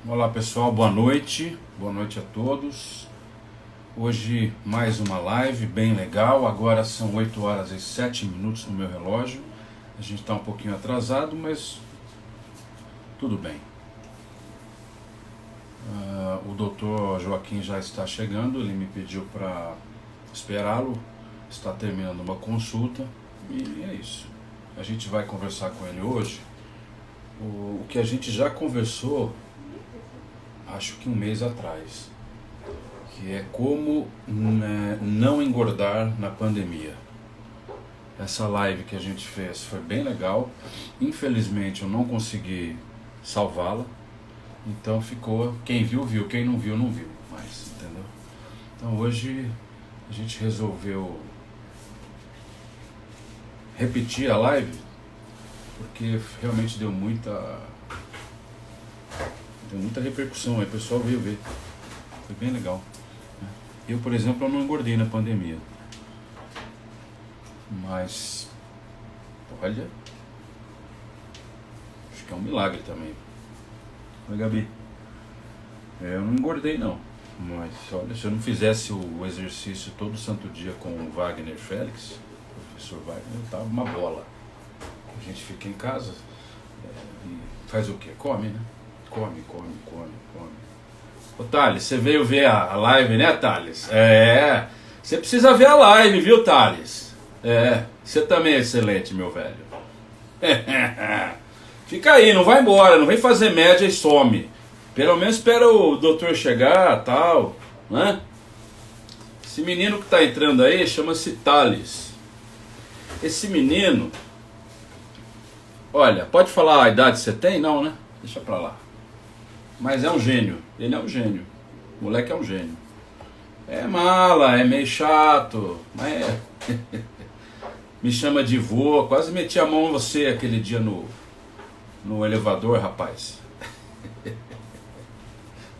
Olá pessoal, boa noite a todos. Hoje mais uma live bem legal, agora são 8 horas e 7 minutos no meu relógio. A gente está um pouquinho atrasado, mas tudo bem. O doutor Joaquim já está chegando, ele me pediu para esperá-lo, está terminando uma consulta e é isso. A gente vai conversar com ele hoje o que a gente já conversou, acho que um mês atrás, que é como não engordar na pandemia. Essa live que a gente fez foi bem legal, infelizmente eu não consegui salvá-la, então ficou, quem viu, viu, quem não viu, não viu mais, entendeu? Então hoje a gente resolveu repetir a live, porque realmente deu muita repercussão, aí o pessoal veio ver, foi bem legal. Eu, por exemplo, eu não engordei na pandemia, mas olha, acho que é um milagre também. Oi, Gabi. Eu não engordei não, mas olha, se eu não fizesse o exercício todo santo dia com o Wagner Félix, o professor Wagner, eu tava uma bola. A gente fica em casa e faz o quê? Come, né? Come. Ô Thales, você veio ver a live, né, Thales? Você precisa ver a live, viu, Thales? Você também é excelente, meu velho. Fica aí, não vai embora, não vem fazer média e some. Pelo menos espera o doutor chegar, tal, né? Esse menino que tá entrando aí chama-se Thales. Esse menino, olha, pode falar a idade que você tem? Não, né? Deixa pra lá. Mas é um gênio, ele é um gênio. O moleque é um gênio. É mala, é meio chato, mas me chama de vô, quase meti a mão em você aquele dia no elevador, rapaz. Me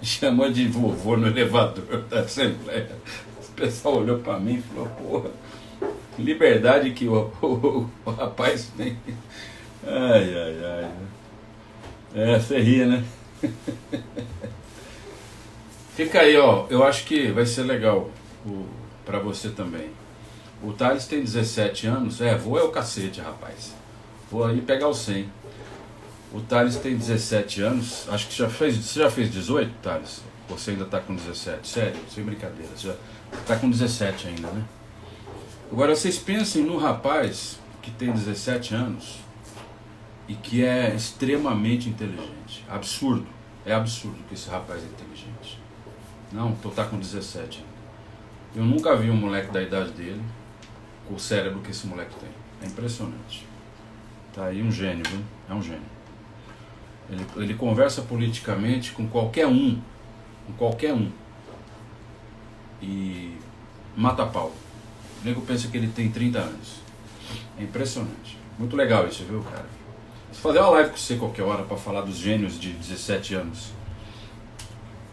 chamou de vovô no elevador da Assembleia. O pessoal olhou pra mim e falou, porra, que liberdade que o rapaz tem. Ai. Você ri, né? Fica aí, ó. Eu acho que vai ser legal pra você também. O Thales tem 17 anos. Vou é o cacete, rapaz. Vou aí pegar o 100. O Thales tem 17 anos. Acho que você já fez 18, Thales? Você ainda tá com 17? Sério, sem brincadeira. Você já tá com 17 ainda, né? Agora vocês pensem no rapaz que tem 17 anos e que é extremamente inteligente. Absurdo. É absurdo que esse rapaz é inteligente. Não, tô tá com 17 ainda. Eu nunca vi um moleque da idade dele com o cérebro que esse moleque tem. É impressionante. Tá aí um gênio, viu? É um gênio. Ele conversa politicamente com qualquer um. Com qualquer um. E mata pau. O nego pensa que ele tem 30 anos. É impressionante. Muito legal isso, viu, cara? Vou fazer uma live com você qualquer hora para falar dos gênios de 17 anos.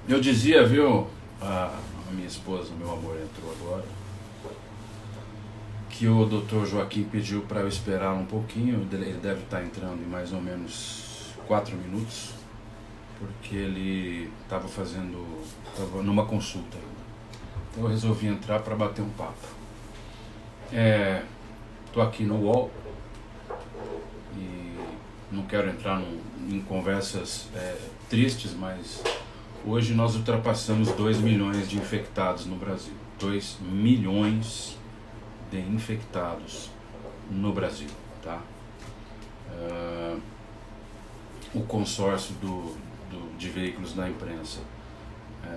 Eu dizia, viu, a minha esposa, meu amor, entrou agora, que o doutor Joaquim pediu para eu esperar um pouquinho. Ele deve estar entrando em mais ou menos 4 minutos, porque ele estava numa consulta ainda. Então eu resolvi entrar para bater um papo. Estou aqui no UOL e não quero entrar em conversas tristes, mas hoje nós ultrapassamos 2 milhões de infectados no Brasil. 2 milhões de infectados no Brasil, tá? O consórcio de veículos da imprensa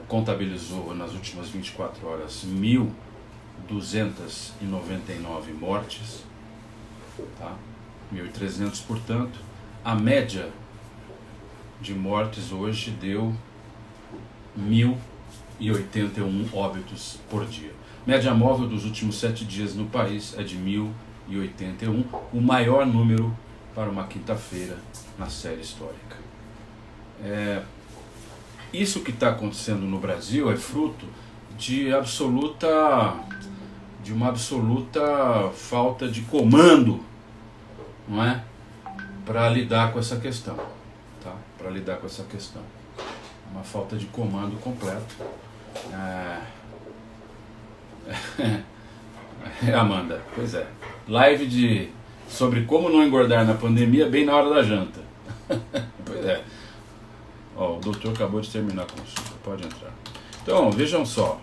contabilizou nas últimas 24 horas 1.299 mortes, tá? 1.300, portanto, a média de mortes hoje deu 1.081 óbitos por dia. Média móvel dos últimos 7 dias no país é de 1.081, o maior número para uma quinta-feira na série histórica. Isso que está acontecendo no Brasil é fruto de uma absoluta falta de comando, não é? Para lidar com essa questão, tá? Para lidar com essa questão. Uma falta de comando completo. Amanda, pois é. Live sobre como não engordar na pandemia bem na hora da janta. Pois é. Ó, o doutor acabou de terminar a consulta, pode entrar. Então, vejam só.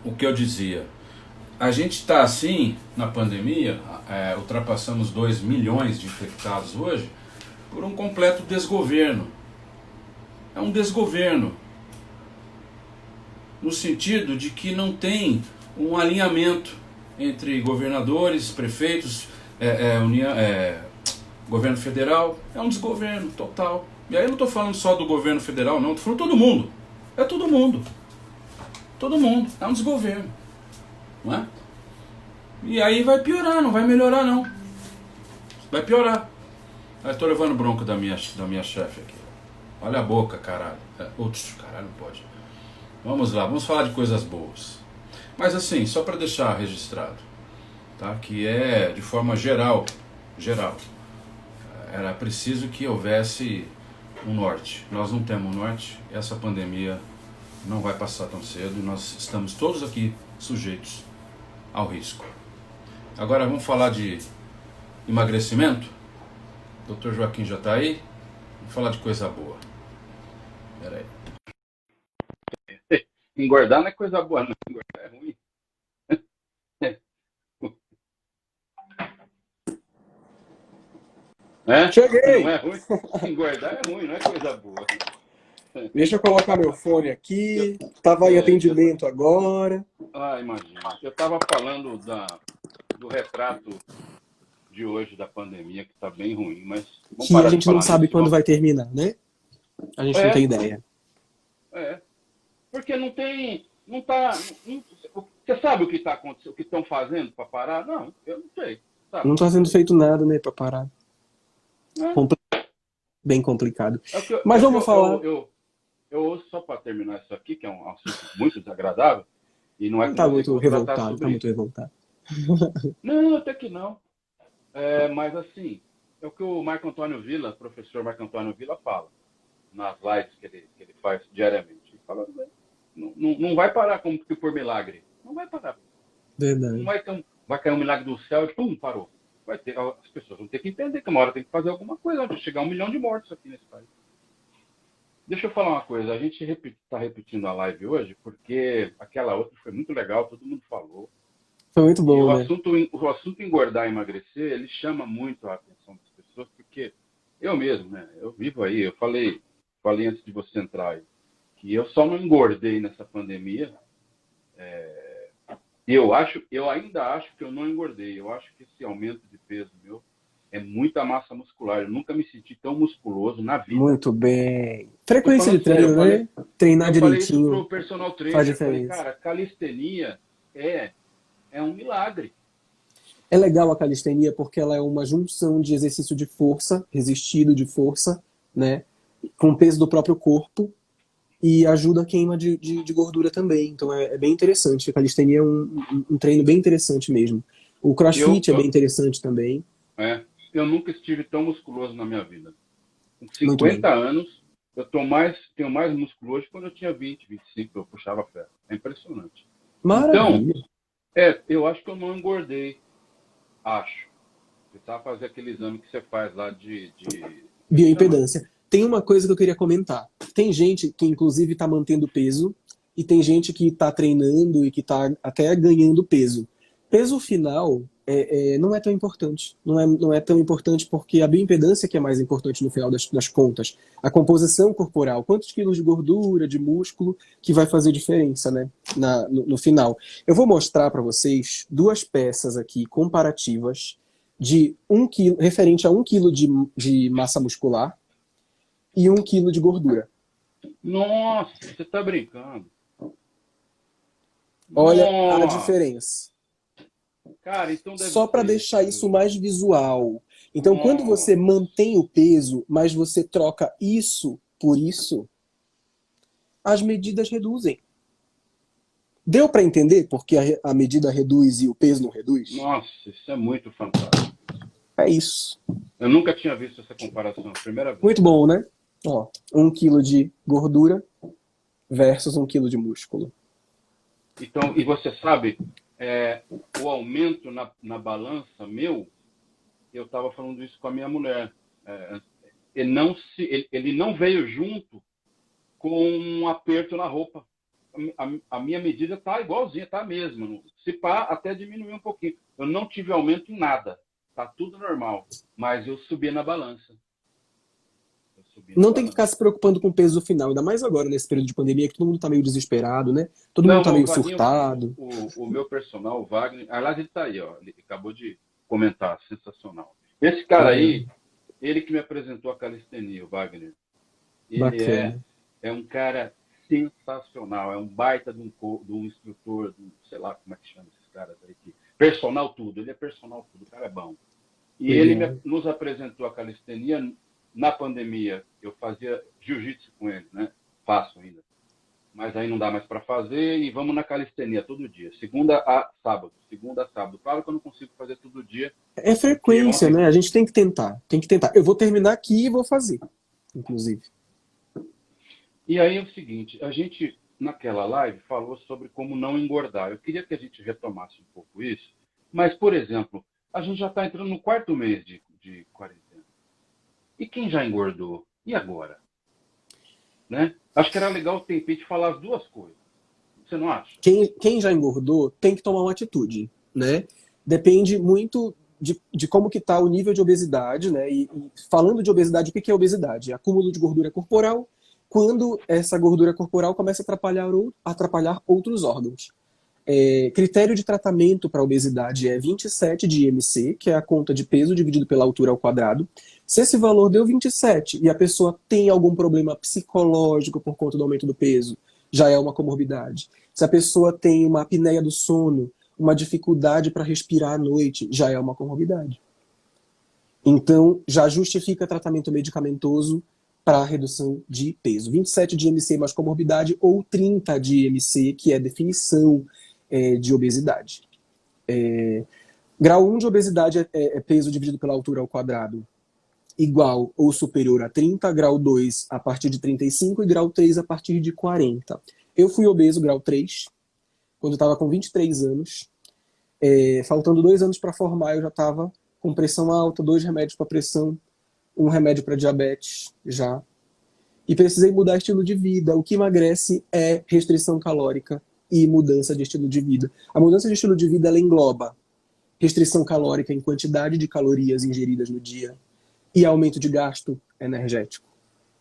O que eu dizia. A gente está assim na pandemia, ultrapassamos 2 milhões de infectados hoje, por um completo desgoverno. É um desgoverno. No sentido de que não tem um alinhamento entre governadores, prefeitos, governo federal. É um desgoverno total. E aí eu não estou falando só do governo federal, não. Estou falando todo mundo. É todo mundo. Todo mundo. É um desgoverno. Não é? E aí vai piorar, não vai melhorar não. Vai piorar. Eu estou levando bronca da minha chefe aqui. Olha a boca, caralho. Caralho, não pode. Vamos lá, vamos falar de coisas boas. Mas assim, só para deixar registrado, tá? Que é de forma geral, era preciso que houvesse um norte. Nós não temos um norte, essa pandemia não vai passar tão cedo, nós estamos todos aqui sujeitos ao risco. Agora vamos falar de emagrecimento? O Dr. Joaquim já está aí? Vamos falar de coisa boa. Espera aí. Engordar não é coisa boa, não. Engordar é ruim. Cheguei! Não é ruim? Engordar é ruim, não é coisa boa. Deixa eu colocar meu fone aqui. Estava em atendimento agora. Imagina. Eu estava falando do retrato de hoje da pandemia, que está bem ruim, mas... Que a gente não sabe quando vai terminar, né? A gente não tem ideia. Porque não tem... Não tá... Você sabe o que está acontecendo, o que estão fazendo para parar? Não, eu não sei. Sabe? Não está sendo feito nada, né, para parar. Bem complicado. Mas vamos falar... Eu ouço, só para terminar isso aqui, que é um assunto muito desagradável, e não é... Está muito revoltado, está muito revoltado. Não, até que não. Mas assim, é o que o Marco Antônio Villa, o professor Marco Antônio Villa fala, nas lives que ele faz diariamente. Ele fala, não vai parar como que por milagre. Não vai parar. Verdade. Não vai cair um milagre do céu e pum, parou. As pessoas vão ter que entender que uma hora tem que fazer alguma coisa antes de chegar a 1 milhão de mortos aqui nesse país. Deixa eu falar uma coisa, a gente está repetindo a live hoje porque aquela outra foi muito legal, todo mundo falou. Foi muito bom, né? O assunto engordar e emagrecer, ele chama muito a atenção das pessoas, porque eu mesmo, né? Eu vivo aí, eu falei antes de você entrar aí, que eu só não engordei nessa pandemia. Eu ainda acho que eu não engordei. Eu acho que esse aumento de peso meu é muita massa muscular. Eu nunca me senti tão musculoso na vida. Muito bem. Frequência de treino, né? Treinar direitinho. Eu falei isso pro personal trainer. Faz diferença. Eu falei, cara, calistenia é um milagre. É legal a calistenia porque ela é uma junção de exercício de força, resistido de força, né? Com o peso do próprio corpo. E ajuda a queima de gordura também. Então é bem interessante. A calistenia é um treino bem interessante mesmo. O crossfit é bem interessante também. Eu nunca estive tão musculoso na minha vida. Com 50 anos, eu tenho mais músculo hoje quando eu tinha 20, 25, eu puxava ferro. É impressionante. Maravilha. Então, eu acho que eu não engordei. Acho. Você tá fazer aquele exame que você faz lá de... Bioimpedância. Tem uma coisa que eu queria comentar. Tem gente que, inclusive, está mantendo peso e tem gente que está treinando e que está até ganhando peso. Peso final não é tão importante. Não é tão importante porque a bioimpedância que é mais importante no final das contas. A composição corporal, quantos quilos de gordura, de músculo, que vai fazer diferença, né, no final. Eu vou mostrar para vocês 2 peças aqui comparativas de 1 quilo, referente a 1 quilo de massa muscular e 1 quilo de gordura. Nossa, você está brincando. Olha a diferença. Cara, então só para deixar isso mais visual. Então, quando você mantém o peso, mas você troca isso por isso, as medidas reduzem. Deu para entender porque a medida reduz e o peso não reduz? Nossa, isso é muito fantástico. É isso. Eu nunca tinha visto essa comparação, primeira vez. Muito bom, né? Ó, 1 quilo de gordura versus 1 quilo de músculo. Então, e você sabe, o aumento na balança meu, eu estava falando isso com a minha mulher. Ele não veio junto com um aperto na roupa. A minha medida está igualzinha, está a mesma. Se pá, até diminuiu um pouquinho. Eu não tive aumento em nada. Está tudo normal. Mas eu subi na balança. Não tem que ficar se preocupando com o peso final, ainda mais agora, nesse período de pandemia, que todo mundo tá meio desesperado, né? Todo mundo Não, tá o meio Vaguinho, surtado. o meu personal, o Wagner, aliás, ele está aí, ó, ele acabou de comentar, sensacional. Esse cara aí, ele que me apresentou a calistenia, o Wagner, ele Bacana. é um cara sensacional, é um baita de um instrutor, sei lá como é que chama esses caras aí, personal tudo, ele é personal tudo, o cara é bom. E ele nos apresentou a calistenia na pandemia. Eu fazia jiu-jitsu com ele, né? Faço ainda. Mas aí não dá mais para fazer e vamos na calistenia todo dia, segunda a sábado. Claro que eu não consigo fazer todo dia. É frequência, né? A gente tem que tentar. Eu vou terminar aqui e vou fazer, inclusive. E aí é o seguinte, a gente, naquela live, falou sobre como não engordar. Eu queria que a gente retomasse um pouco isso, mas, por exemplo, a gente já está entrando no 4º mês de quarentena. E quem já engordou? E agora? Né? Acho que era legal o Tempete falar as duas coisas. Você não acha? Quem já engordou tem que tomar uma atitude, né? Depende muito de como que está o nível de obesidade, né? E falando de obesidade, o que é obesidade? Acúmulo de gordura corporal, quando essa gordura corporal começa a atrapalhar outros órgãos. Critério de tratamento para obesidade é 27 de IMC, que é a conta de peso dividido pela altura ao quadrado. Se esse valor deu 27 e a pessoa tem algum problema psicológico por conta do aumento do peso, já é uma comorbidade. Se a pessoa tem uma apneia do sono, uma dificuldade para respirar à noite, já é uma comorbidade. Então, já justifica tratamento medicamentoso para redução de peso. 27 de IMC mais comorbidade ou 30 de IMC, que é definição de obesidade. Grau 1 de obesidade é peso dividido pela altura ao quadrado igual ou superior a 30, grau 2 a partir de 35 e grau 3 a partir de 40. Eu fui obeso grau 3, quando eu estava com 23 anos. Faltando 2 anos para formar, eu já estava com pressão alta, 2 remédios para pressão, 1 remédio para diabetes já. E precisei mudar estilo de vida. O que emagrece é restrição calórica e mudança de estilo de vida. A mudança de estilo de vida ela engloba restrição calórica em quantidade de calorias ingeridas no dia e aumento de gasto energético.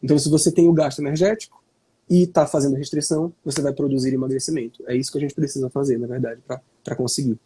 Então, se você tem o gasto energético e está fazendo restrição, você vai produzir emagrecimento. É isso que a gente precisa fazer, na verdade, para conseguir.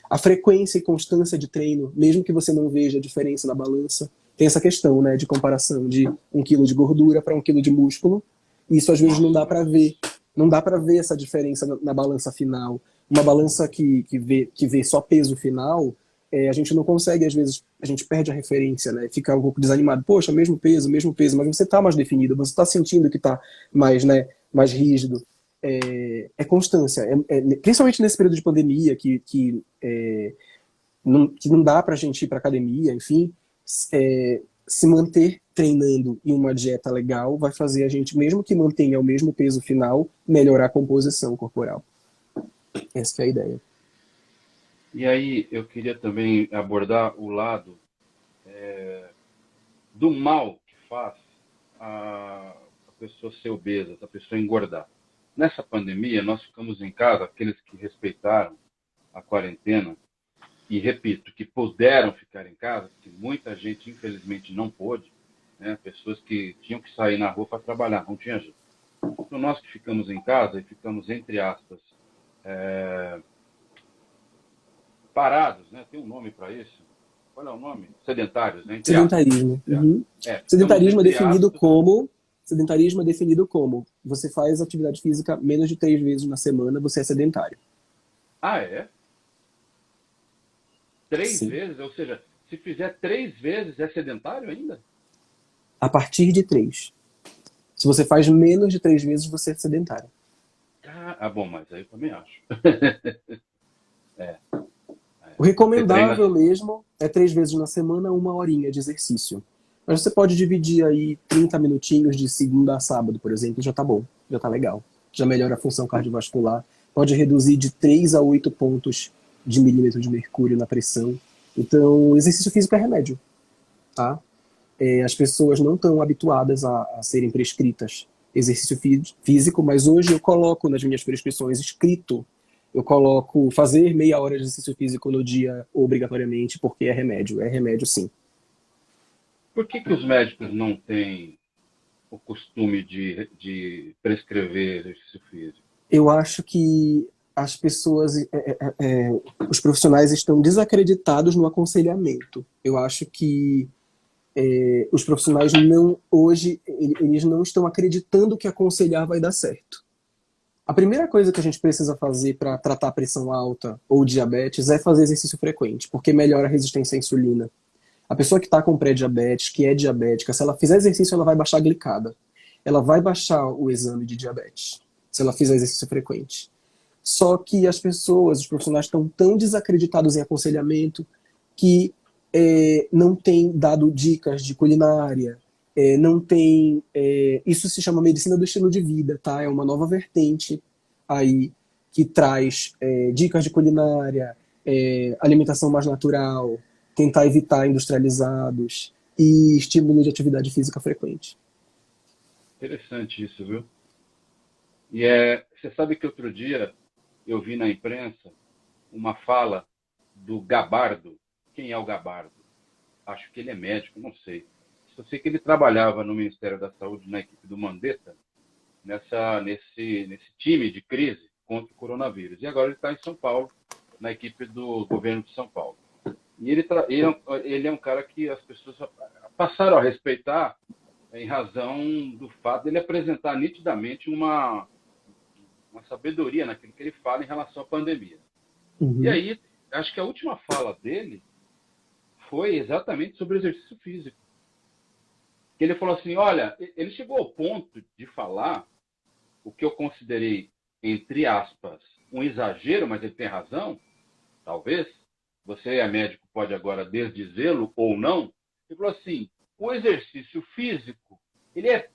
A frequência e constância de treino, mesmo que você não veja a diferença na balança, tem essa questão, né, de comparação de 1 quilo de gordura para 1 quilo de músculo. Isso às vezes não dá para ver. Não dá para ver essa diferença na balança final. Uma balança que vê só peso final, a gente não consegue, às vezes, a gente perde a referência, né? Fica um pouco desanimado. Poxa, mesmo peso, mas você está mais definido, você está sentindo que está mais, né, mais rígido. Constância. Principalmente nesse período de pandemia, que não dá para a gente ir para academia, enfim, se manter treinando em uma dieta legal vai fazer a gente, mesmo que mantenha o mesmo peso final, melhorar a composição corporal. Essa é a ideia. E aí eu queria também abordar o lado do mal que faz a pessoa ser obesa, a pessoa engordar. Nessa pandemia, nós ficamos em casa, aqueles que respeitaram a quarentena, e repito, que puderam ficar em casa, porque muita gente, infelizmente, não pôde, né? Pessoas que tinham que sair na rua para trabalhar, não tinha jeito. Então, nós que ficamos em casa e ficamos, entre aspas, parados, né? Tem um nome para isso. Qual é o nome? Sedentários, né? Sedentarismo. Sedentarismo é definido como você faz atividade física menos de 3 vezes na semana, você é sedentário. Ah, é? 3 Sim. vezes? Ou seja, se fizer 3 vezes, é sedentário ainda? A partir de 3. Se você faz menos de 3 vezes, você é sedentário. Bom, mas aí eu também acho. O recomendável mesmo é 3 vezes na semana, 1 horinha de exercício. Mas você pode dividir aí 30 minutinhos de segunda a sábado, por exemplo, já tá bom, já tá legal. Já melhora a função cardiovascular. Pode reduzir de 3 a 8 pontos de milímetro de mercúrio na pressão. Então, exercício físico é remédio, tá? As pessoas não estão habituadas a serem prescritas exercício físico, mas hoje eu coloco nas minhas prescrições escrito, eu coloco fazer meia hora de exercício físico no dia obrigatoriamente, porque é remédio sim. Por que que os médicos não têm o costume de prescrever exercício físico? Eu acho que as pessoas, os profissionais estão desacreditados no aconselhamento. Eu acho que os profissionais não, hoje, eles não estão acreditando que aconselhar vai dar certo. A primeira coisa que a gente precisa fazer para tratar pressão alta ou diabetes é fazer exercício frequente, porque melhora a resistência à insulina. A pessoa que está com pré-diabetes, que é diabética, se ela fizer exercício, ela vai baixar a glicada. Ela vai baixar o exame de diabetes, se ela fizer exercício frequente. Só que as pessoas, os profissionais estão tão desacreditados em aconselhamento que não tem dado dicas de culinária, não tem... isso se chama medicina do estilo de vida, tá? É uma nova vertente aí que traz dicas de culinária, alimentação mais natural, tentar evitar industrializados e estímulo de atividade física frequente. Interessante isso, viu? E você sabe que outro dia eu vi na imprensa uma fala do Gabardo. Quem é o Gabardo? Acho que ele é médico, não sei. Só sei que ele trabalhava no Ministério da Saúde, na equipe do Mandetta, nesse time de crise contra o coronavírus. E agora ele está em São Paulo, na equipe do governo de São Paulo. E ele é um cara que as pessoas passaram a respeitar em razão do fato de ele apresentar nitidamente uma sabedoria naquilo que ele fala em relação à pandemia. Uhum. E aí, acho que a última fala dele foi exatamente sobre o exercício físico. Que ele falou assim, olha, ele chegou ao ponto de falar o que eu considerei, entre aspas, um exagero, mas ele tem razão, talvez, você é médico, pode agora desdizê-lo ou não. Ele falou assim, o exercício físico, ele é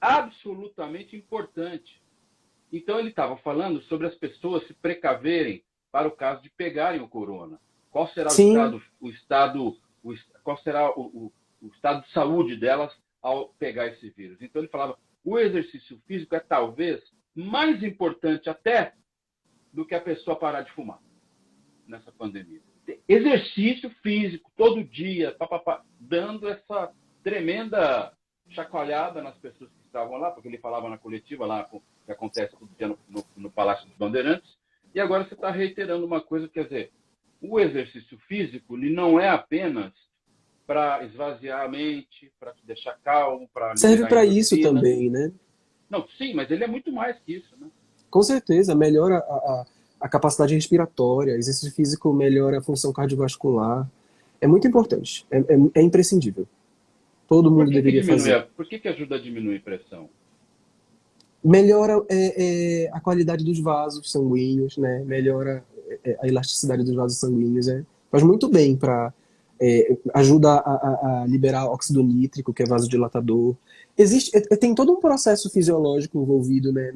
absolutamente importante. Então ele estava falando sobre as pessoas se precaverem para o caso de pegarem o corona. Qual será qual será o estado de saúde delas ao pegar esse vírus? Então ele falava, o exercício físico é talvez mais importante até do que a pessoa parar de fumar nessa pandemia. Exercício físico todo dia, dando essa tremenda chacoalhada nas pessoas que estavam lá, porque ele falava na coletiva lá, que acontece todo dia no Palácio dos Bandeirantes, e agora você está reiterando uma coisa, quer dizer, o exercício físico ele não é apenas para esvaziar a mente, para te deixar calmo, para Serve liberar para isso endorfina. também, né? Não, sim, mas ele é muito mais que isso, né? Com certeza, melhora a capacidade respiratória, exercício físico melhora a função cardiovascular. É muito importante, é imprescindível. Todo mundo deveria fazer. Por que ajuda a diminuir a pressão? Melhora a qualidade dos vasos sanguíneos, né? Melhora a elasticidade dos vasos sanguíneos. Faz muito bem para ajuda a liberar óxido nítrico, que é vasodilatador. Tem todo um processo fisiológico envolvido, né,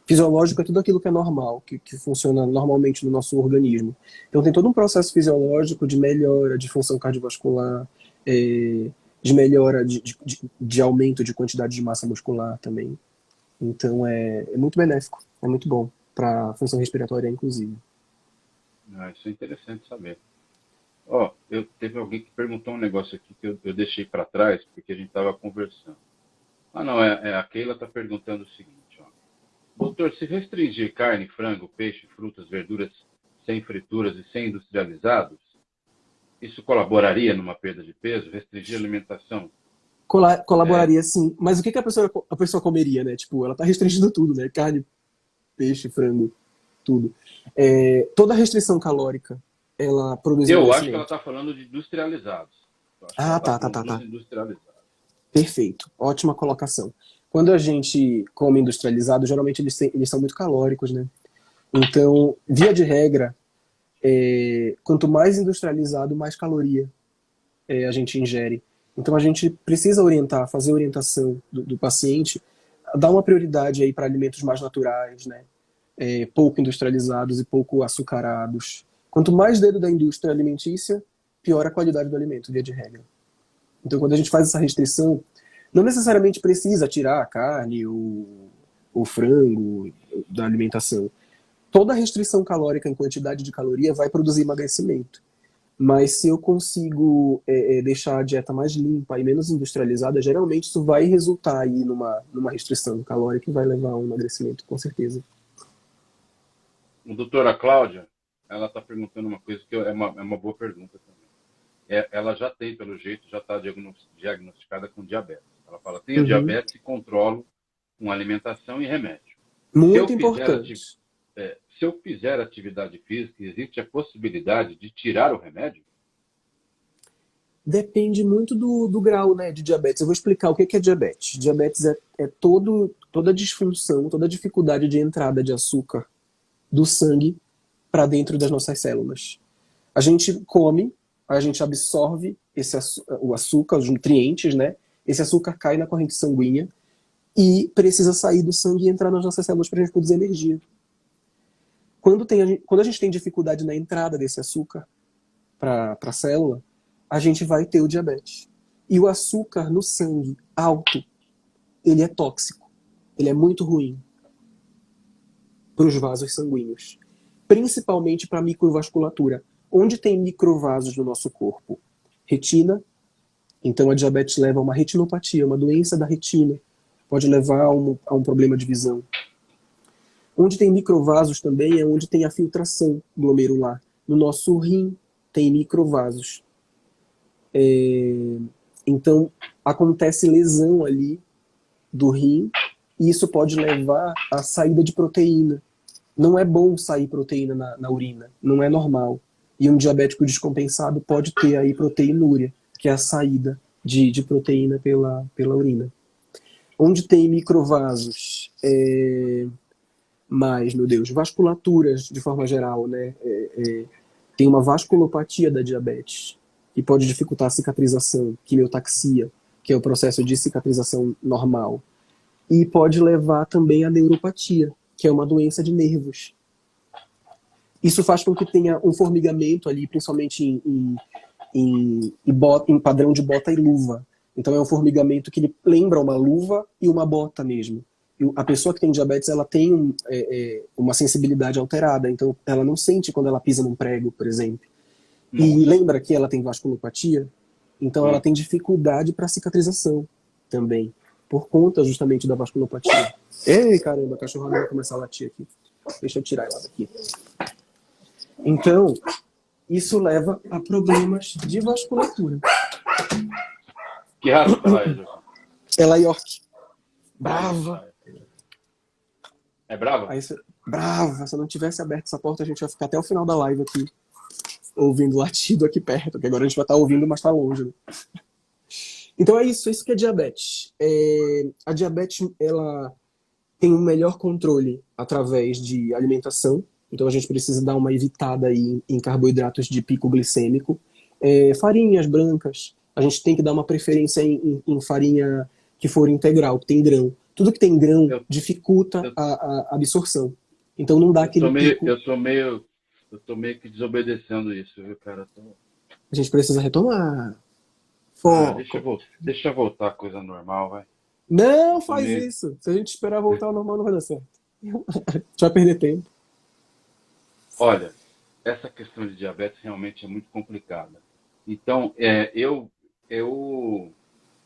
fisiológico é tudo aquilo que é normal, que funciona normalmente no nosso organismo. Então tem todo um processo fisiológico de melhora de função cardiovascular, de melhora de aumento de quantidade de massa muscular também. Então é muito benéfico, é muito bom para a função respiratória, inclusive. Isso é interessante saber. Teve alguém que perguntou um negócio aqui que eu deixei para trás, porque a gente estava conversando. Não, a Keila está perguntando o seguinte, doutor, se restringir carne, frango, peixe, frutas, verduras sem frituras e sem industrializados, isso colaboraria numa perda de peso? Restringir a alimentação? Colaboraria sim, mas o que a pessoa comeria, né? Tipo, ela está restringindo tudo, né? Carne, peixe, frango, tudo. Toda restrição calórica, ela produz Eu acho que ela está falando de industrializados. Tá. Industrializados. Perfeito, ótima colocação. Quando a gente come industrializado, geralmente eles são muito calóricos, né? Então, via de regra, quanto mais industrializado, mais caloria a gente ingere. Então a gente precisa orientar, fazer orientação do paciente, dar uma prioridade aí para alimentos mais naturais, né? Pouco industrializados e pouco açucarados. Quanto mais dedo da indústria alimentícia, pior a qualidade do alimento, via de regra. Então quando a gente faz essa restrição, não necessariamente precisa tirar a carne ou o frango da alimentação. Toda restrição calórica em quantidade de caloria vai produzir emagrecimento. Mas se eu consigo deixar a dieta mais limpa e menos industrializada, geralmente isso vai resultar aí numa restrição calórica e vai levar a um emagrecimento, com certeza. A doutora Cláudia, ela está perguntando uma coisa que é uma boa pergunta também. Ela já tem, pelo jeito, já está diagnosticada com diabetes. Ela fala, tenho diabetes e controlo com alimentação e remédio. Muito importante. Se eu fizer atividade física, existe a possibilidade de tirar o remédio? Depende muito do grau, né, de diabetes. Eu vou explicar o que é diabetes. Diabetes é toda disfunção, toda dificuldade de entrada de açúcar do sangue para dentro das nossas células. A gente come, a gente absorve o açúcar, os nutrientes, né? Esse açúcar cai na corrente sanguínea e precisa sair do sangue e entrar nas nossas células para a gente produzir energia. Quando a gente tem dificuldade na entrada desse açúcar para a célula, a gente vai ter o diabetes. E o açúcar no sangue alto, ele é tóxico. Ele é muito ruim para os vasos sanguíneos. Principalmente para a microvasculatura. Onde tem microvasos no nosso corpo? Retina. Então a diabetes leva a uma retinopatia, uma doença da retina. Pode levar a um problema de visão. Onde tem microvasos também é onde tem a filtração glomerular. No nosso rim tem microvasos. Então acontece lesão ali do rim e isso pode levar à saída de proteína. Não é bom sair proteína na urina, não é normal. E um diabético descompensado pode ter aí proteinúria, que é a saída de proteína pela urina. Onde tem microvasos, meu Deus, vasculaturas de forma geral, né? Tem uma vasculopatia da diabetes, que pode dificultar a cicatrização, quimiotaxia, que é o processo de cicatrização normal. E pode levar também a neuropatia, que é uma doença de nervos. Isso faz com que tenha um formigamento ali, principalmente em padrão de bota e luva. Então é um formigamento que ele lembra uma luva e uma bota mesmo. E a pessoa que tem diabetes, ela tem uma sensibilidade alterada, então ela não sente quando ela pisa num prego, por exemplo. Nossa. E lembra que ela tem vasculopatia? Então ela tem dificuldade para cicatrização também, por conta justamente da vasculopatia. Ei, caramba, a cachorrada vai começar a latir aqui. Deixa eu tirar ela daqui. Então, isso leva a problemas de vasculatura. Que raça é? Ela é York. Brava. É brava? Brava. Se eu não tivesse aberto essa porta, a gente vai ficar até o final da live aqui, ouvindo latido aqui perto, que agora a gente vai estar ouvindo, mas está longe. Né? Então é isso que é diabetes. A diabetes, ela tem um melhor controle através de alimentação, então a gente precisa dar uma evitada aí em carboidratos de pico glicêmico. Farinhas brancas, a gente tem que dar uma preferência em farinha que for integral, que tem grão. Tudo que tem grão dificulta a absorção. Então não dá aquele pico. Eu tô meio que desobedecendo isso, viu, cara? A gente precisa retomar. Deixa eu voltar a coisa normal, vai. Não faz isso. Se a gente esperar voltar ao normal, não vai dar certo. A gente vai perder tempo. Olha, essa questão de diabetes realmente é muito complicada. Então, eu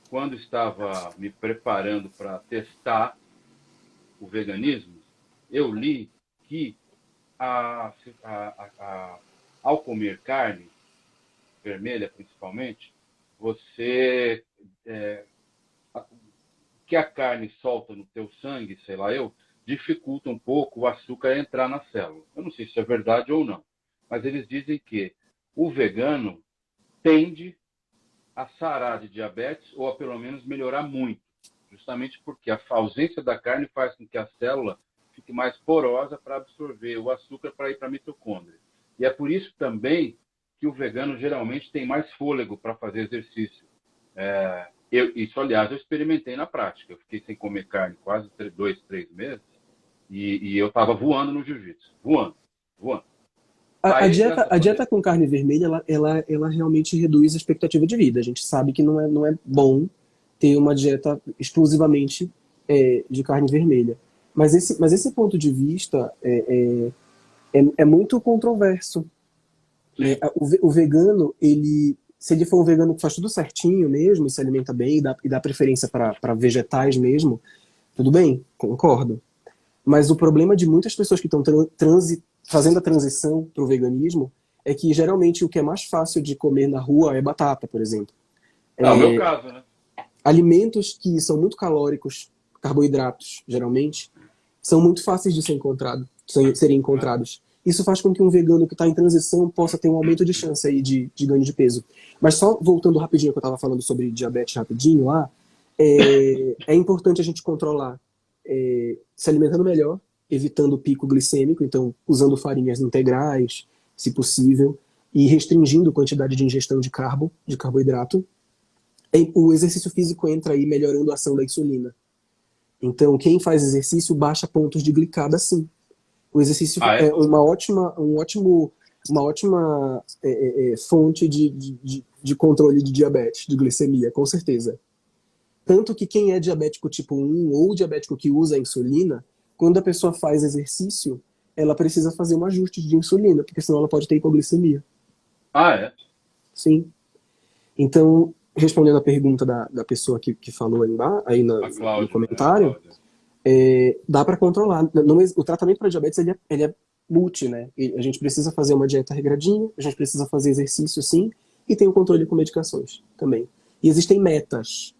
quando estava me preparando para testar o veganismo, eu li que ao comer carne vermelha, principalmente, que a carne solta no teu sangue, sei lá dificulta um pouco o açúcar entrar na célula. Eu não sei se é verdade ou não, mas eles dizem que o vegano tende a sarar de diabetes ou a pelo menos melhorar muito, justamente porque a ausência da carne faz com que a célula fique mais porosa para absorver o açúcar para ir para a mitocôndria. E é por isso também que o vegano geralmente tem mais fôlego para fazer exercício, Isso, aliás, eu experimentei na prática. Eu fiquei sem comer carne quase 2, 3 meses e eu estava voando no jiu-jitsu. Voando, voando. A Aí, dieta, nessa a dieta pandemia... com carne vermelha, ela realmente reduz a expectativa de vida. A gente sabe que não é bom ter uma dieta exclusivamente de carne vermelha. Mas esse ponto de vista é muito controverso, né? Sim. O vegano, se ele for um vegano que faz tudo certinho mesmo, e se alimenta bem, e dá preferência para vegetais mesmo, tudo bem, concordo. Mas o problema de muitas pessoas que estão fazendo a transição para o veganismo é que geralmente o que é mais fácil de comer na rua é batata, por exemplo. É o meu caso, né? Alimentos que são muito calóricos, carboidratos, geralmente, são muito fáceis de serem encontrados. Isso faz com que um vegano que está em transição possa ter um aumento de chance aí de ganho de peso. Mas só voltando rapidinho, que eu estava falando sobre diabetes rapidinho lá, é importante a gente controlar se alimentando melhor, evitando o pico glicêmico, então usando farinhas integrais, se possível, e restringindo a quantidade de ingestão de carboidrato. O exercício físico entra aí melhorando a ação da insulina. Então, quem faz exercício baixa pontos de glicada, sim. O exercício é uma ótima fonte de controle de diabetes, de glicemia, com certeza. Tanto que quem é diabético tipo 1 ou diabético que usa a insulina, quando a pessoa faz exercício, ela precisa fazer um ajuste de insulina, porque senão ela pode ter hipoglicemia. É? Sim. Então, respondendo a pergunta da pessoa que falou aí A Cláudia, no comentário, Cláudia. dá para controlar. O tratamento para diabetes ele é multi, né? A gente precisa fazer uma dieta regradinha, a gente precisa fazer exercício sim, e tem o controle com medicações também. E existem metas.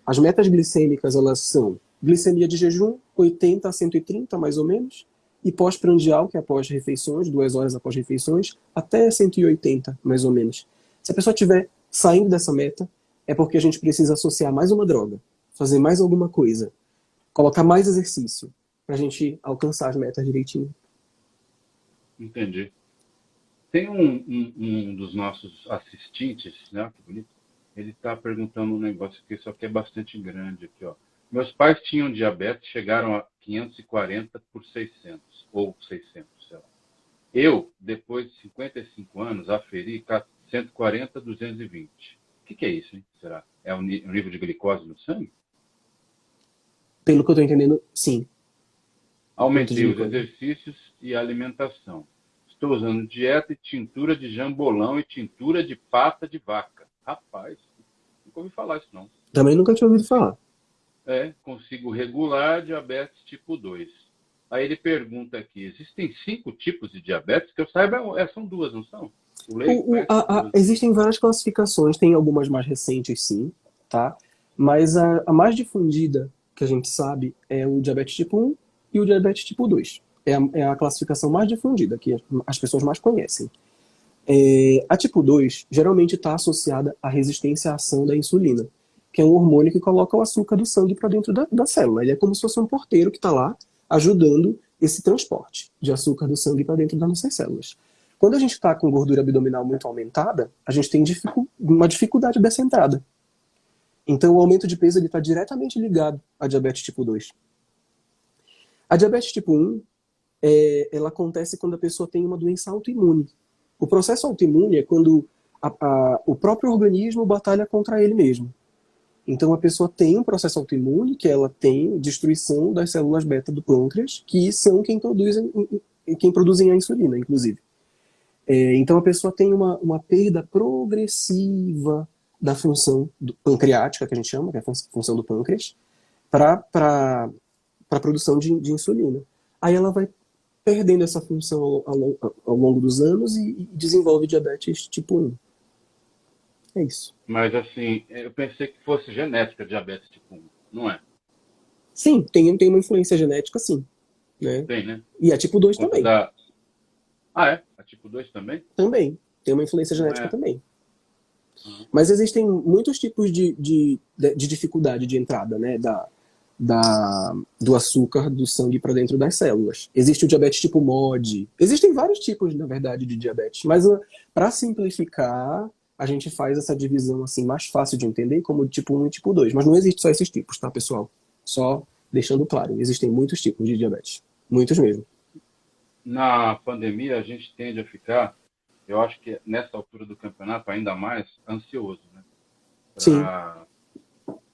As metas glicêmicas, elas são glicemia de jejum, 80 a 130 mais ou menos, e pós-prandial, que é após refeições, 2 horas após refeições, até 180 mais ou menos. Se a pessoa estiver saindo dessa meta, é porque a gente precisa associar mais uma droga, fazer mais alguma coisa, colocar mais exercício, pra gente alcançar as metas direitinho. Entendi. Tem um dos nossos assistentes, né? Que bonito. Ele está perguntando um negócio que isso aqui é bastante grande aqui, ó. Meus pais tinham diabetes, chegaram a 540 por 600, ou 600, sei lá. Eu, depois de 55 anos, aferi 140, 220. O que é isso, hein? Será? É o nível de glicose no sangue? Pelo que eu tô entendendo, sim. Aumentei os exercícios e a alimentação. Estou usando dieta e tintura de jambolão e tintura de pata de vaca. Rapaz, nunca ouvi falar isso não. Também nunca tinha ouvido falar. Consigo regular diabetes tipo 2. Aí ele pergunta aqui, existem 5 tipos de diabetes? Que eu saiba, são 2, não são? Existem várias classificações, tem algumas mais recentes sim, tá? Mas a mais difundida que a gente sabe é o diabetes tipo 1 e o diabetes tipo 2. É a classificação mais difundida, que as pessoas mais conhecem. A tipo 2 geralmente está associada à resistência à ação da insulina, que é um hormônio que coloca o açúcar do sangue para dentro da célula. Ele é como se fosse um porteiro que está lá ajudando esse transporte de açúcar do sangue para dentro das nossas células. Quando a gente está com gordura abdominal muito aumentada, a gente tem uma dificuldade dessa entrada. Então o aumento de peso está diretamente ligado à diabetes tipo 2. A diabetes tipo 1, ela acontece quando a pessoa tem uma doença autoimune. O processo autoimune é quando o próprio organismo batalha contra ele mesmo. Então a pessoa tem um processo autoimune, que ela tem destruição das células beta do pâncreas, que são quem produzem a insulina, inclusive. Então a pessoa tem uma perda progressiva da função pancreática, que a gente chama, que é a função do pâncreas, para a produção de insulina. Aí ela vai perdendo essa função ao longo dos anos e desenvolve diabetes tipo 1. É isso. Mas assim, eu pensei que fosse genética diabetes tipo 1, não é? Sim, tem uma influência genética, sim. Né? Tem, né? E a tipo 2 também. A tipo 2 também? Também. Tem uma influência genética também. Mas existem muitos tipos de dificuldade de entrada, né? Do açúcar do sangue para dentro das células. Existe o diabetes tipo MOD. Existem vários tipos, na verdade, de diabetes. Mas para simplificar, a gente faz essa divisão assim mais fácil de entender como tipo 1 e tipo 2. Mas não existe só esses tipos, tá, pessoal? Só deixando claro, existem muitos tipos de diabetes. Muitos mesmo. Na pandemia, a gente tende a ficar, eu acho que nessa altura do campeonato, ainda mais ansioso, né? Sim.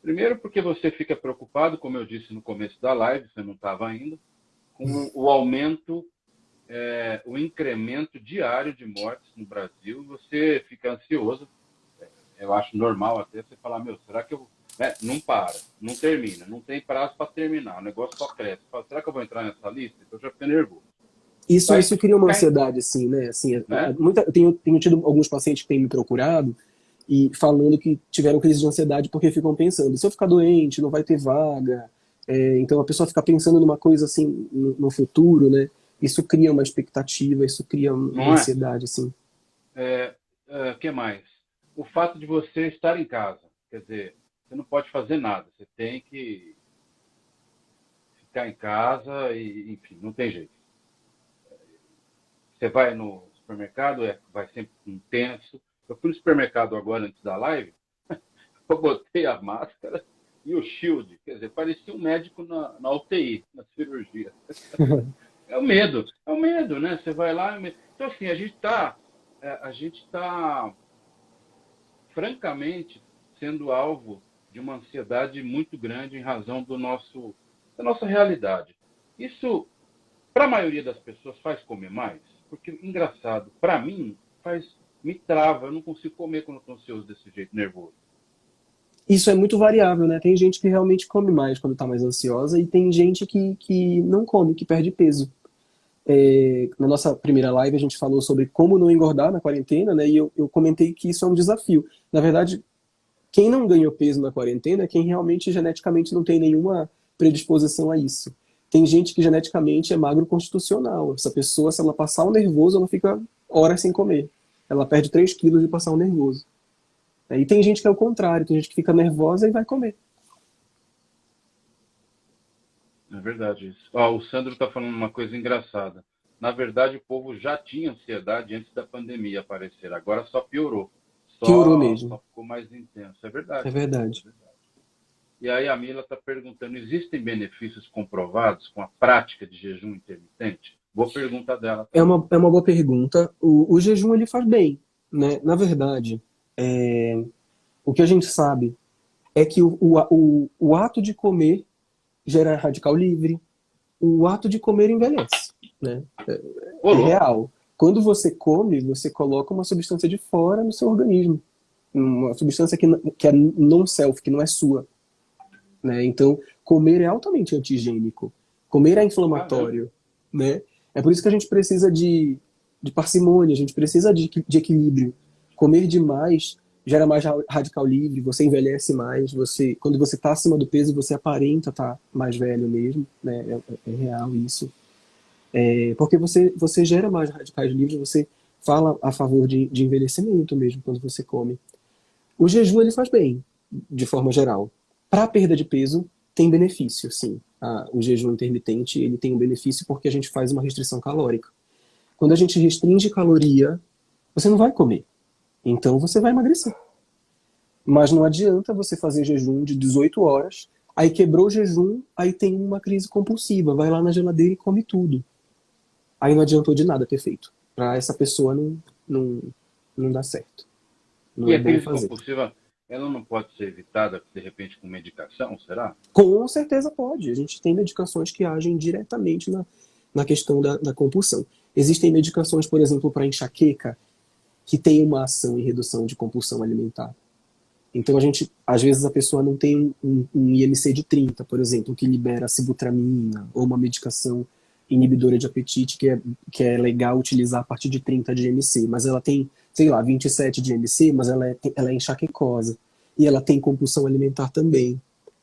Primeiro porque você fica preocupado, como eu disse no começo da live, você não estava ainda, com o aumento, o incremento diário de mortes no Brasil. Você fica ansioso, eu acho normal até você falar, será que eu... não para, não termina, não tem prazo para terminar, o negócio só cresce. Será que eu vou entrar nessa lista? Então eu já fico nervoso. Isso cria uma ansiedade, assim, né? Assim, né? tenho tido alguns pacientes que têm me procurado e falando que tiveram crise de ansiedade porque ficam pensando, se eu ficar doente, não vai ter vaga. Então a pessoa fica pensando numa coisa assim no futuro, né? Isso cria uma expectativa, isso cria uma ansiedade, assim. Que mais? O fato de você estar em casa, quer dizer, você não pode fazer nada, você tem que ficar em casa e, enfim, não tem jeito. Você vai no supermercado, vai sempre intenso. Eu fui no supermercado agora, antes da live, eu botei a máscara e o shield. Quer dizer, parecia um médico na UTI, na cirurgia. É o medo, né? Você vai lá... Então, assim, a gente está, francamente, sendo alvo de uma ansiedade muito grande em razão da nossa realidade. Isso, para a maioria das pessoas, faz comer mais. Porque, engraçado, para mim, me trava. Eu não consigo comer quando estou ansioso desse jeito, nervoso. Isso é muito variável, né? Tem gente que realmente come mais quando está mais ansiosa e tem gente que não come, que perde peso. Na nossa primeira live a gente falou sobre como não engordar na quarentena, né? E eu comentei que isso é um desafio. Na verdade, quem não ganhou peso na quarentena é quem realmente geneticamente não tem nenhuma predisposição a isso. Tem gente que geneticamente é magro constitucional. Essa pessoa, se ela passar um nervoso, ela fica horas sem comer. Ela perde 3 quilos de passar um nervoso. E tem gente que é o contrário, tem gente que fica nervosa e vai comer. É verdade isso. O Sandro está falando uma coisa engraçada. Na verdade, o povo já tinha ansiedade antes da pandemia aparecer. Agora só piorou. Piorou mesmo. Só ficou mais intenso. É verdade. É verdade. E aí a Mila está perguntando, existem benefícios comprovados com a prática de jejum intermitente? Boa pergunta dela. É uma boa pergunta. O jejum ele faz bem, né? Na verdade, o que a gente sabe é que o ato de comer gera radical livre, o ato de comer envelhece, né? É real. Quando você come, você coloca uma substância de fora no seu organismo, uma substância que é non-self, que não é sua. Né? Então, comer é altamente antigênico. Comer é inflamatório. Né? É por isso que a gente precisa de parcimônia, a gente precisa de equilíbrio. Comer demais gera mais radical livre, você envelhece mais, quando você está acima do peso, você aparenta estar mais velho mesmo. Né? É real isso. Porque você gera mais radicais livres, você fala a favor de envelhecimento mesmo quando você come. O jejum ele faz bem, de forma geral. Para a perda de peso, tem benefício, sim. O jejum intermitente ele tem um benefício porque a gente faz uma restrição calórica. Quando a gente restringe caloria, você não vai comer. Então você vai emagrecer. Mas não adianta você fazer jejum de 18 horas, aí quebrou o jejum, aí tem uma crise compulsiva, vai lá na geladeira e come tudo. Aí não adiantou de nada ter feito. Para essa pessoa não dá certo. Não é bom fazer. Compulsiva, ela não pode ser evitada, de repente, com medicação, será? Com certeza pode. A gente tem medicações que agem diretamente na questão da compulsão. Existem medicações, por exemplo, para enxaqueca, que tem uma ação em redução de compulsão alimentar. Então, às vezes a pessoa não tem um IMC de 30, por exemplo, que libera sibutramina, ou uma medicação inibidora de apetite que é legal utilizar a partir de 30 de IMC, mas ela tem, sei lá, 27 de IMC, mas ela é enxaquecosa. E ela tem compulsão alimentar também.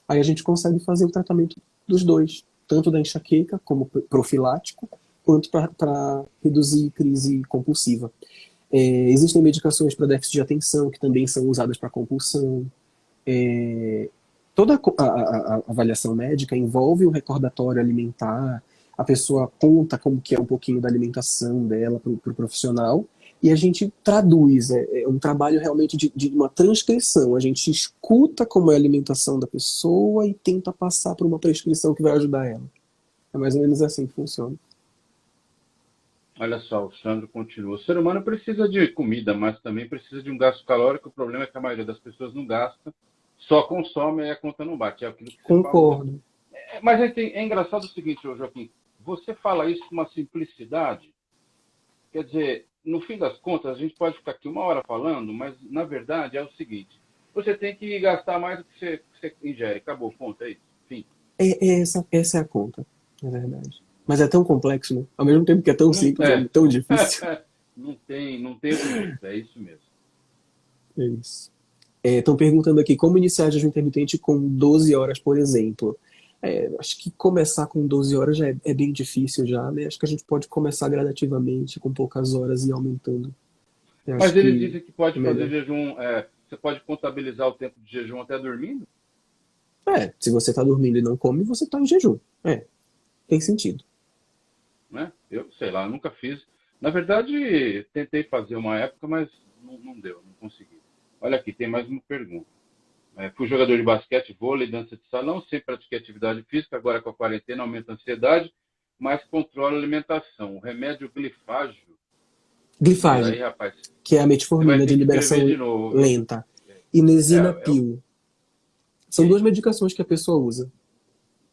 Aí a gente consegue fazer o tratamento dos dois, tanto da enxaqueca como profilático, quanto para reduzir crise compulsiva. Existem medicações para déficit de atenção, que também são usadas para compulsão. Toda a avaliação médica envolve um recordatório alimentar, a pessoa conta como que é um pouquinho da alimentação dela para o profissional, e a gente traduz. É um trabalho realmente de uma transcrição. A gente escuta como é a alimentação da pessoa e tenta passar por uma prescrição que vai ajudar ela. É mais ou menos assim que funciona. Olha só, o Sandro continua. O ser humano precisa de comida, mas também precisa de um gasto calórico. O problema é que a maioria das pessoas não gasta, só consome e a conta não bate. É aquilo que você falou. Concordo. Mas é engraçado o seguinte, ô Joaquim. Você fala isso com uma simplicidade. Quer dizer, no fim das contas, a gente pode ficar aqui 1 hora falando, mas na verdade é o seguinte. Você tem que gastar mais do que você ingere. Acabou, ponto, é isso. Fim. Essa é a conta, na verdade. Mas é tão complexo, né? Ao mesmo tempo que é tão Não, simples, é tão difícil. não tem outro jeito, é isso mesmo. É isso. Estão perguntando aqui como iniciar jejum intermitente com 12 horas, por exemplo. Acho que começar com 12 horas já é bem difícil já, né? Acho que a gente pode começar gradativamente, com poucas horas e ir aumentando. Eu Mas acho eles que dizem que pode é fazer melhor. jejum, você pode contabilizar o tempo de jejum até dormindo, Se você está dormindo e não come, você está em jejum. Tem sentido. né? Eu sei lá, nunca fiz. Na verdade, tentei fazer uma época, mas não deu, não consegui. Olha aqui, tem mais uma pergunta. Fui jogador de basquete, vôlei, dança de salão, sempre pratiquei atividade física, agora com a quarentena aumenta a ansiedade, mas controla a alimentação. O remédio glifágio, e Glifage, aí, rapaz, que é a você vai metformina de ter que liberação escrever de novo, viu? lenta. E É o Nesinapil. São duas quê? medicações que a pessoa usa.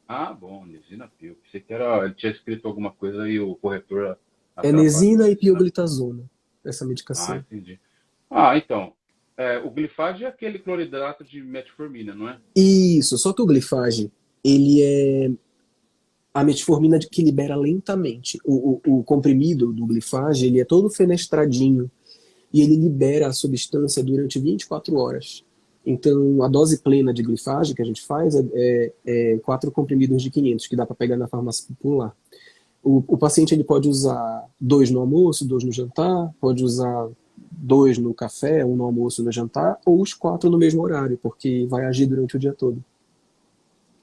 Ah, bom, Nisinapil. Pensei que ele tinha escrito alguma coisa e o corretor É atrapalhou. nesina e Nisinapil. pioglitazona, essa Ah, medicação. entendi. Ah, então. O glifage é aquele cloridrato de metformina, não é? Isso, só que o glifage, ele é a metformina que libera lentamente. O comprimido do glifage, ele é todo fenestradinho e ele libera a substância durante 24 horas. Então, a dose plena de glifage que a gente faz é 4 comprimidos de 500, que dá para pegar na farmácia popular. O paciente ele pode usar 2 no almoço, 2 no jantar, pode usar 2 no café, 1 no almoço e no jantar, ou os 4 no mesmo horário, porque vai agir durante o dia todo.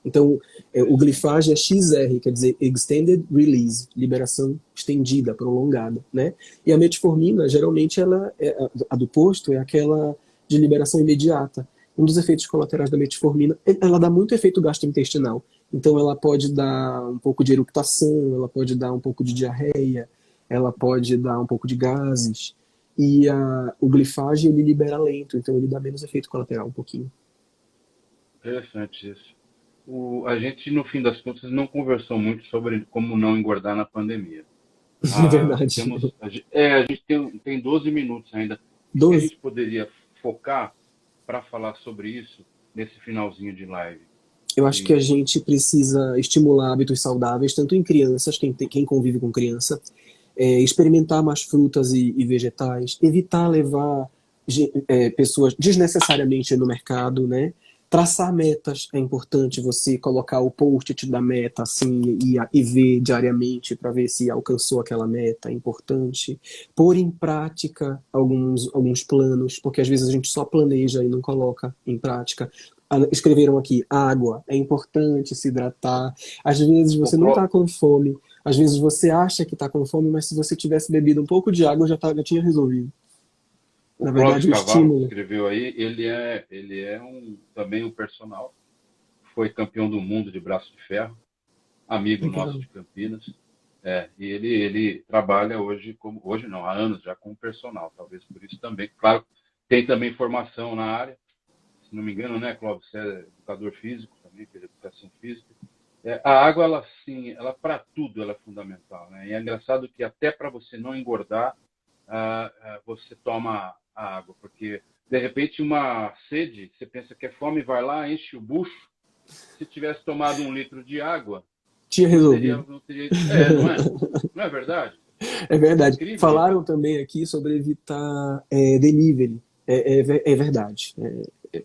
Então, o Interessante. glifage é XR, quer dizer Extended Release, liberação estendida, prolongada, né? E a metformina, geralmente, a do posto é aquela de liberação imediata. Um dos efeitos colaterais da metformina, ela dá muito efeito gastrointestinal. Então, ela pode dar um pouco de eructação, ela pode dar um pouco de diarreia, ela pode dar um pouco de gases. E o glifage, ele libera lento, então ele dá menos efeito colateral, um pouquinho. Interessante isso. A gente, no fim das contas, não conversou muito sobre como não engordar na pandemia. É verdade. A gente tem 12 minutos ainda. O que a 12. gente poderia focar para falar sobre isso nesse finalzinho de live? Eu acho que a gente precisa estimular hábitos saudáveis, tanto em crianças, quem convive com criança, experimentar mais frutas e vegetais, evitar levar pessoas desnecessariamente no mercado, né? Traçar metas, é importante você colocar o post-it da meta assim e ver diariamente para ver se alcançou aquela meta, é importante. Pôr em prática alguns planos, porque às vezes a gente só planeja e não coloca em prática. Escreveram aqui, água, é importante se hidratar. Às vezes O, você não está com fome, às vezes você acha que está com fome, mas se você tivesse bebido um pouco de água, já tinha resolvido. O Na Clóvis verdade, o Cavalo, que estímulo. escreveu aí, ele é também um personal, foi campeão do mundo de braço de ferro, amigo nosso Legal. de Campinas. E ele trabalha hoje não, há anos já como personal, talvez por isso também. Claro, tem também formação na área, se não me engano, né, Clóvis, você é educador físico também, fez educação física. A água, ela para tudo ela é fundamental, né? E é engraçado que até para você não engordar, você toma a água, porque de repente uma sede, você pensa que é fome, vai lá, enche o bucho. Se tivesse tomado 1 litro de água, Tinha resolvido. não teria. Não é? Não é verdade? É É verdade. incrível isso. Falaram também aqui sobre evitar delivery. É verdade.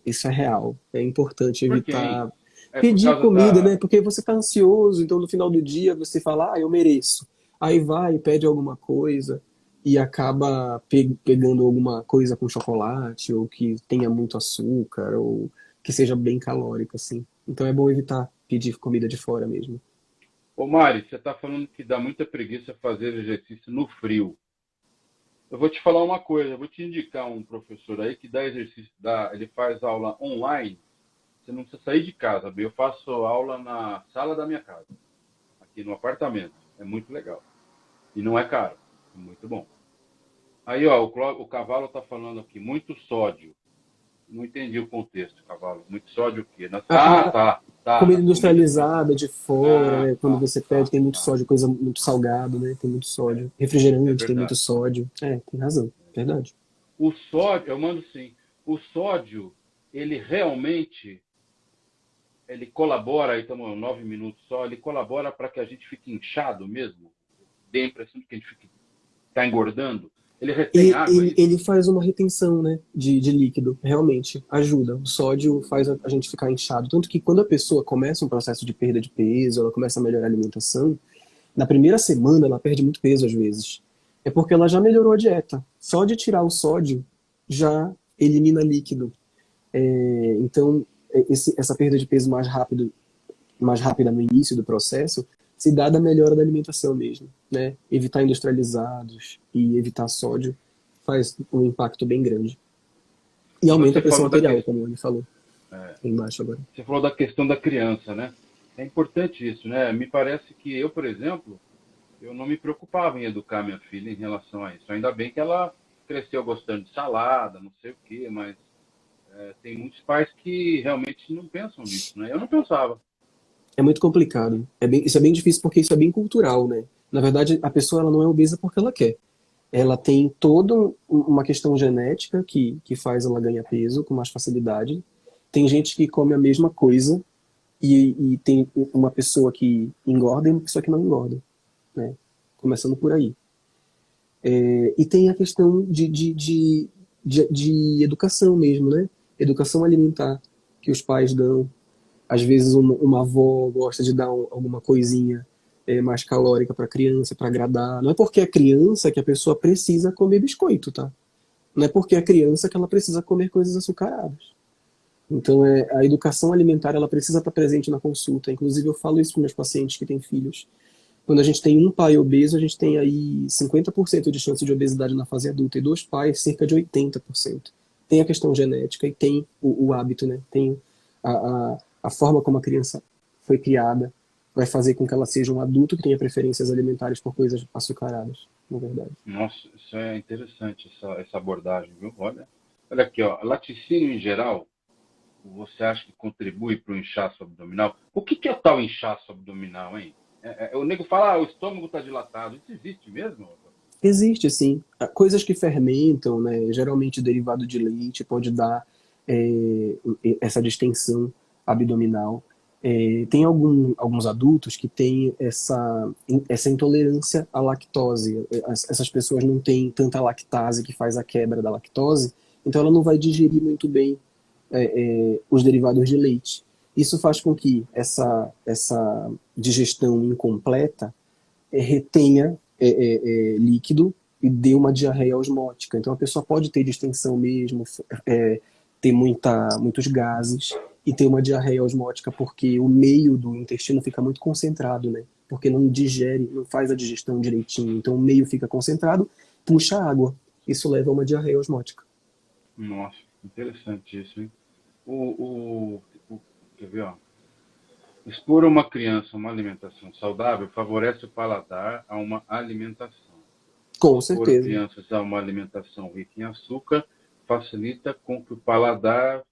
Isso é real. É importante Por quê, hein? evitar É por pedir causa comida, né? da. Porque você está ansioso, então no final do dia você fala, eu mereço. Aí vai e pede alguma coisa e acaba pegando alguma coisa com chocolate ou que tenha muito açúcar ou que seja bem calórica, assim. Então é bom evitar pedir comida de fora mesmo. Ô Mari, você está falando que dá muita preguiça fazer exercício no frio. Eu vou te falar uma coisa, eu vou te indicar um professor aí que dá exercício, ele faz aula online, você não precisa sair de casa, eu faço aula na sala da minha casa, aqui no apartamento, é muito legal. E não é caro, é muito bom. Aí, ó, o Cavalo está falando aqui, muito sódio. Não entendi o contexto, Cavalo. Muito sódio o quê? Tá, Comida na comida que nós... industrializada de fora, Ah, né? Quando você pede, tem muito sódio, coisa muito salgado, né? Tem muito É, sódio. é Refrigerante tem muito verdade. sódio. É, tem razão. Verdade. O sódio, eu mando sim. O sódio, ele realmente, ele colabora, aí estamos 9 minutos só, ele colabora para que a gente fique inchado mesmo. Dê a impressão de que a gente está engordando. Ele retém E água, é ele, isso? ele faz uma retenção, né, de líquido, realmente, ajuda. O sódio faz a gente ficar inchado. Tanto que quando a pessoa começa um processo de perda de peso, ela começa a melhorar a alimentação, na primeira semana ela perde muito peso às vezes. É porque ela já melhorou a dieta. Só de tirar o sódio já elimina líquido. Então, essa perda de peso mais rápida no início do processo, se dá da melhora da alimentação mesmo, né? Evitar industrializados e evitar sódio faz um impacto bem grande. E E aumenta a você pressão falou arterial, como ele falou, é, embaixo agora. você falou da questão da criança, né? É importante isso, né? Me parece que eu, por exemplo, eu não me preocupava em educar minha filha em relação a isso. Ainda bem que ela cresceu gostando de salada, não sei o quê, mas tem muitos pais que realmente não pensam nisso, né? Eu não pensava. É muito complicado. Isso é bem difícil porque isso é bem cultural, né? Na verdade, a pessoa ela não é obesa porque ela quer. Ela tem toda uma questão genética que faz ela ganhar peso com mais facilidade. Tem gente que come a mesma coisa e tem uma pessoa que engorda e uma pessoa que não engorda, né? Começando por aí. E tem a questão de educação mesmo, né? Educação alimentar que os pais dão. Às vezes uma avó gosta de dar alguma coisinha mais calórica para a criança, para agradar. Não é porque é criança que a pessoa precisa comer biscoito, tá? Não é porque é criança que ela precisa comer coisas açucaradas. Então, a educação alimentar ela precisa estar presente na consulta. Inclusive, eu falo isso para meus pacientes que têm filhos. Quando a gente tem um pai obeso, a gente tem aí 50% de chance de obesidade na fase adulta, e dois pais, cerca de 80%. Tem a questão genética e tem o hábito, né? Tem a forma como a criança foi criada, vai fazer com que ela seja um adulto que tenha preferências alimentares por coisas açucaradas, na verdade. Nossa, isso é interessante, essa abordagem, viu? Olha aqui, ó. Laticínio em geral, você acha que contribui para o inchaço abdominal? O que é tal inchaço abdominal, hein? O nego fala, o estômago está dilatado. Isso existe mesmo? Existe, sim. Coisas que fermentam, né? Geralmente derivado de leite, pode dar é, essa distensão abdominal. Tem alguns adultos que têm essa intolerância à lactose. Essas pessoas não têm tanta lactase que faz a quebra da lactose, então ela não vai digerir muito bem os derivados de leite. Isso faz com que essa digestão incompleta retenha líquido e dê uma diarreia osmótica. Então a pessoa pode ter distensão mesmo, ter muitos gases e ter uma diarreia osmótica porque o meio do intestino fica muito concentrado, né? Porque não digere, não faz a digestão direitinho. Então o meio fica concentrado, puxa água. Isso leva a uma diarreia osmótica. Nossa, interessante isso, hein? Quer ver, ó? Expor a uma criança uma alimentação saudável favorece o paladar a uma alimentação. Com Expor certeza. crianças a uma alimentação rica em açúcar facilita com que o paladar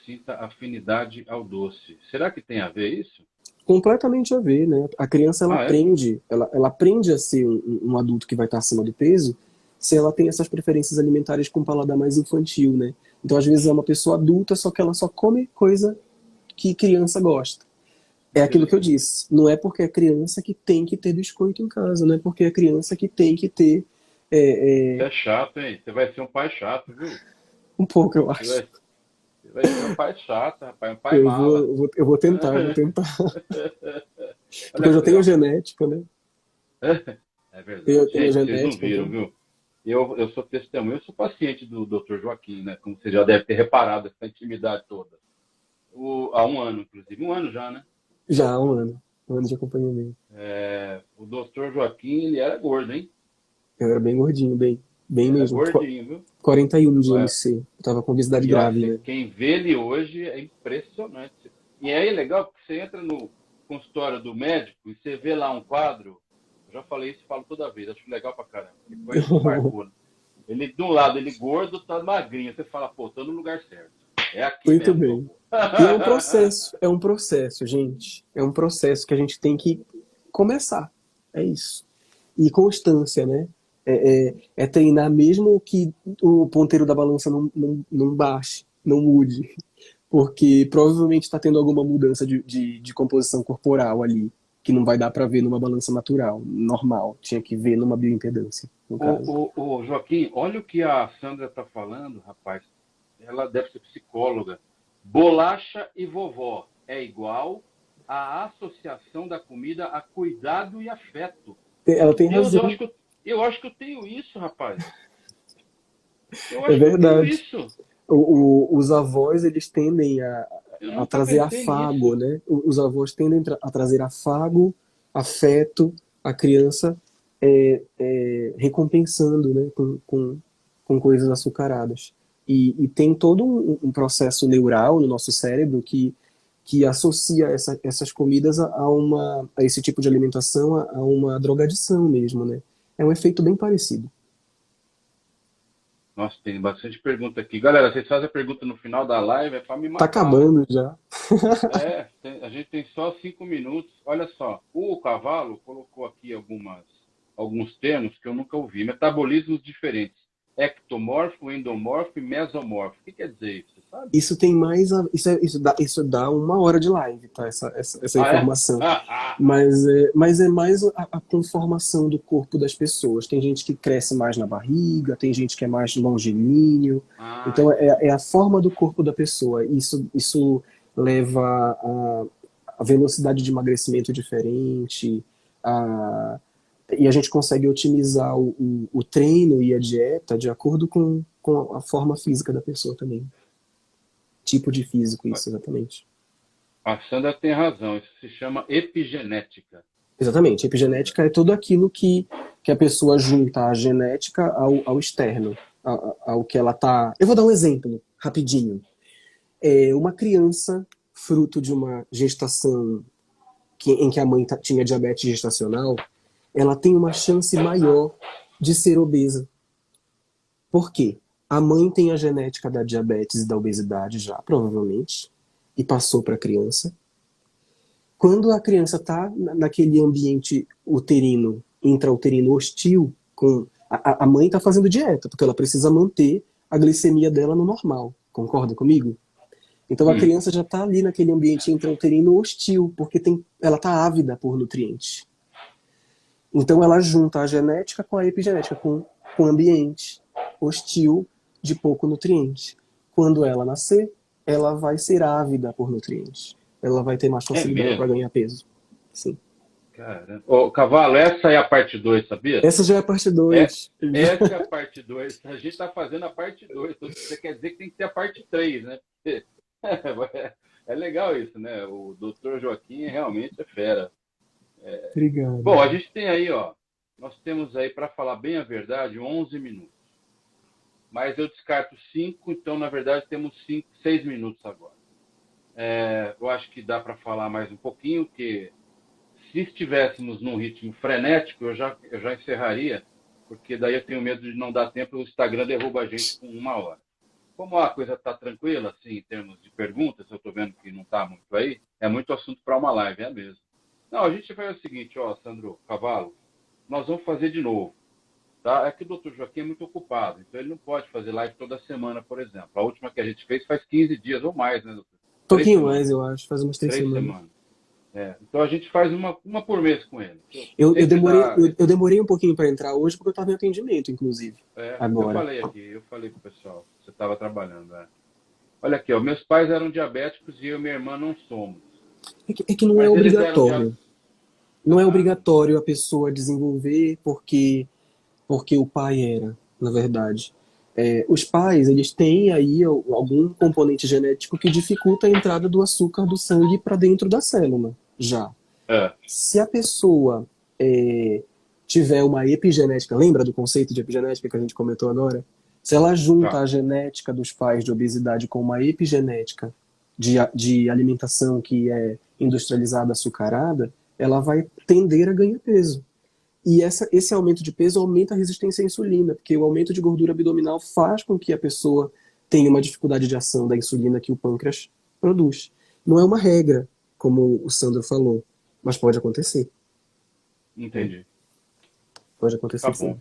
sinta afinidade ao doce. Será que tem a ver isso? Completamente a ver, né? A criança ela Ah, é? aprende, ela aprende a ser um adulto que vai estar acima do peso se ela tem essas preferências alimentares com um paladar mais infantil, né? Então às vezes é uma pessoa adulta, só que ela só come coisa que criança gosta. É aquilo que eu Interessante. disse. Não é porque é criança que tem que ter biscoito em casa, não é porque é criança que tem que ter Você é chato, hein? Você vai ser um pai chato, viu? um pouco, eu Você acho. vai, você vai ser um pai chato, rapaz, um pai Eu mala. vou tentar, eu vou tentar. Olha Porque eu já aqui, tenho ó. genética, né? É Eu verdade. tenho Gente, vocês não genética, viram, então. viu? Eu sou testemunha, eu sou paciente do Dr. Joaquim, né? Como você já deve ter reparado, essa intimidade toda. Há um ano, inclusive. Um ano já, né? Já há um ano. Um ano de acompanhamento. O Dr. Joaquim, ele era gordo, hein? Eu era bem gordinho, bem. Bem Era mesmo. gordinho, viu? 41 de É. MC. Eu tava com obesidade E ó, grave, né? quem vê ele hoje é impressionante. E aí é legal porque você entra no consultório do médico e você vê lá um quadro. Eu já falei isso, falo toda vez, acho legal pra caramba. Que coisa que marcou, né? Ele, de um lado, ele gordo, tá magrinho. Você fala, pô, tô no lugar certo. É aqui Muito mesmo que eu bem. vou. E é um processo, gente. É um processo que a gente tem que começar. É isso. E constância, né? É treinar mesmo que o ponteiro da balança não baixe, não mude. Porque provavelmente está tendo alguma mudança de composição corporal ali, que não vai dar para ver numa balança natural, normal. Tinha que ver numa bioimpedância, no caso. Ô, Joaquim, olha o que a Sandra tá falando, rapaz. Ela deve ser psicóloga. Bolacha e vovó é igual à associação da comida a cuidado e afeto. Ela Meu tem Deus, razão, eu acho que eu tenho isso, rapaz. Eu é acho que eu tenho verdade. isso. Os avós, eles tendem Eu a nunca trazer pensei afago, nisso. né? Os avós tendem a trazer afago, afeto, a criança recompensando, né? Com coisas açucaradas. E tem todo um processo neural no nosso cérebro que associa essas comidas a esse tipo de alimentação a uma drogadição mesmo, né? É um efeito bem parecido. Nossa, tem bastante pergunta aqui. Galera, vocês fazem a pergunta no final da live, é para me Tá matar, né? acabando já. A gente tem só 5 minutos. Olha só, o Cavalo colocou aqui alguns termos que eu nunca ouvi. Metabolismos diferentes. Ectomorfo, endomorfo e mesomorfo. O que quer dizer isso? Você sabe? Isso tem mais. Isso dá 1 hora de live, tá? Essa Ah, é? informação. Mas é mais a conformação do corpo das pessoas. Tem gente que cresce mais na barriga, tem gente que é mais longilíneo. Então Entendi. é a forma do corpo da pessoa. Isso leva a velocidade de emagrecimento diferente, a, e a gente consegue otimizar o treino e a dieta de acordo com a forma física da pessoa também. Tipo de físico, isso, exatamente. A Sandra tem razão. Isso se chama epigenética. Exatamente. Epigenética é tudo aquilo que a pessoa junta a genética ao externo, ao que ela tá. Eu vou dar um exemplo, rapidinho. Uma criança, fruto de uma gestação em que a mãe tinha diabetes gestacional, ela tem uma chance maior de ser obesa. Por quê? A mãe tem a genética da diabetes e da obesidade já, provavelmente, e passou para a criança. Quando a criança está naquele ambiente uterino, intrauterino hostil, a mãe está fazendo dieta, porque ela precisa manter a glicemia dela no normal. Concorda comigo? Então a criança já está ali naquele ambiente intrauterino hostil, porque ela está ávida por nutrientes. Então ela junta a genética com a epigenética, com o ambiente hostil de pouco nutriente. Quando ela nascer, ela vai ser ávida por nutrientes. Ela vai ter mais É facilidade para mesmo? ganhar peso. Sim. Caramba. Ô, Cavalo, essa é a parte 2, sabia? Essa já é a parte É, 2. essa é a parte 2. A gente está fazendo a parte 2. Você quer dizer que tem que ter a parte 3, né? É legal isso, né? O doutor Joaquim realmente é fera. Obrigado. Bom, a gente tem aí, ó. Nós temos aí, para falar bem a verdade, 11 minutos. Mas eu descarto 5, então, na verdade, temos 6 minutos agora. Eu acho que dá para falar mais um pouquinho, que se estivéssemos num ritmo frenético, eu já encerraria, porque daí eu tenho medo de não dar tempo, o Instagram derruba a gente com 1 hora. Como a coisa está tranquila, assim, em termos de perguntas, eu estou vendo que não está muito aí, é muito assunto para uma live, é mesmo. Não, a gente faz o seguinte, ó, Sandro Cavalo, nós vamos fazer de novo. Tá? É que o doutor Joaquim é muito ocupado, então ele não pode fazer live toda semana, por exemplo. A última que a gente fez faz 15 dias ou mais, né, doutor? Um pouquinho mais, eu acho. Faz umas 3 3 semanas. semanas. Então a gente faz uma por mês com ele. Eu Sempre demorei, dá. eu demorei um pouquinho para entrar hoje porque eu estava em atendimento, inclusive. Eu Agora. falei aqui, eu falei pro pessoal, você estava trabalhando. Olha aqui, ó, meus pais eram diabéticos e eu e minha irmã não somos. É que não é Mas eles eram obrigatório. Não é obrigatório a pessoa desenvolver porque o pai era, na verdade. Os pais, eles têm aí algum componente genético que dificulta a entrada do açúcar do sangue para dentro da célula, já. Se a pessoa tiver uma epigenética, lembra do conceito de epigenética que a gente comentou agora? Se ela junta Tá. a genética dos pais de obesidade com uma epigenética de alimentação que é industrializada, açucarada, ela vai tender a ganhar peso. E esse aumento de peso aumenta a resistência à insulina, porque o aumento de gordura abdominal faz com que a pessoa tenha uma dificuldade de ação da insulina que o pâncreas produz. Não é uma regra, como o Sandro falou, mas pode acontecer. Entendi. Pode acontecer Tá sim. bom.